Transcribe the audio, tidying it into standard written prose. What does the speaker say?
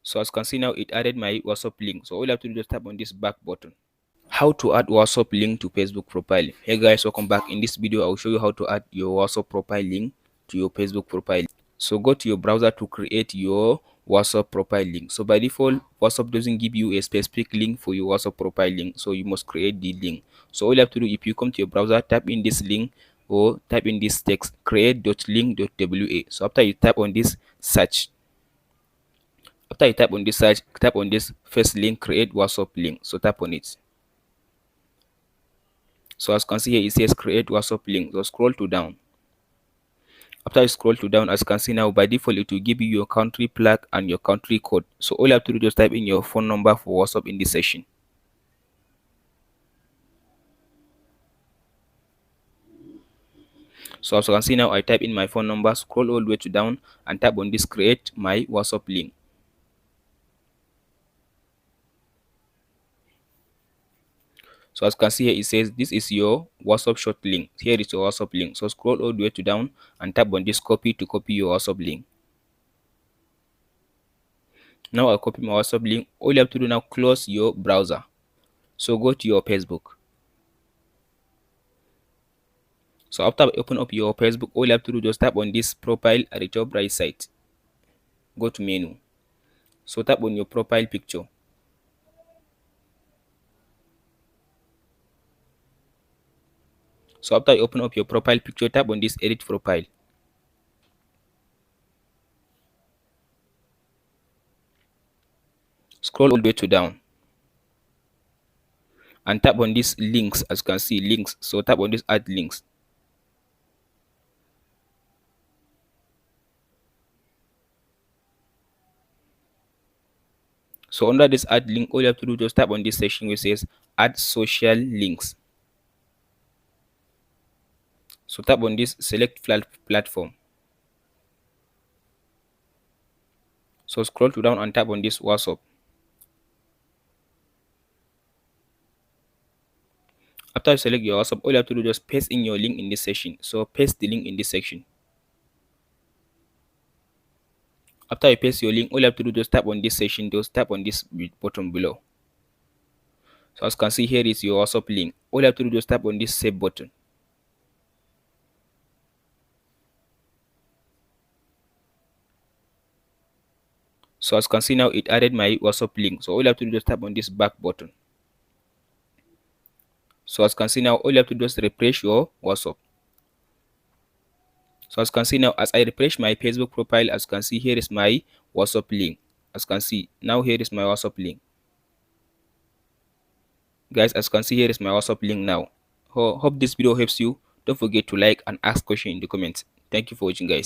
So as you can see now, it added my WhatsApp link. So all you have to do is just tap on this back button. How to add WhatsApp link to Facebook profile. Hey guys, welcome back. In this video I will show you how to add your WhatsApp profile link to your Facebook profile. So go to your browser to create your WhatsApp profile link. So by default, WhatsApp doesn't give you a specific link for your WhatsApp profile link, so you must create the link. So all you have to do, if you come to your browser, type in this link or type in this text, create.link.wa. So after you tap on this search, tap on this first link, create WhatsApp link. So tap on it. So as you can see here, it says create WhatsApp link. So scroll to down. After you scroll to down, as you can see now, by default it will give you your country flag and your country code. So all you have to do is just type in your phone number for WhatsApp in this section. So as you can see now, I type in my phone number, scroll all the way to down and tap on this create my WhatsApp link. So as you can see here, it says this is your WhatsApp short link. Here is your WhatsApp link. So scroll all the way to down and tap on this copy to copy your WhatsApp link. Now I'll copy my WhatsApp link. All you have to do now, close your browser. So go to your Facebook. So after open up your Facebook, all you have to do, just tap on this profile at the top right side. Go to menu. So tap on your profile picture. So after you open up your profile picture, tap on this edit profile. Scroll all the way to down and tap on these links. As you can see, links. So tap on this add links. So under this add link, all you have to do, just tap on this section which says add social links. So tap on this select platform. So scroll to down and tap on this WhatsApp. After you select your WhatsApp, all you have to do, just paste in your link in this section. So paste the link in this section. After you paste your link, all you have to do, just tap on this section, just tap on this button below. So as you can see, here is your WhatsApp link. All you have to do, just tap on this save button. So as you can see now, it added my WhatsApp link. So all you have to do, just tap on this back button. So as you can see now, all you have to do is refresh your WhatsApp. So as you can see now, as I refresh my Facebook profile, as you can see, here is my WhatsApp link. As you can see now, here is my WhatsApp link. Guys, as you can see, here is my WhatsApp link now. Hope this video helps you. Don't forget to like and ask question in the comments. Thank you for watching, guys.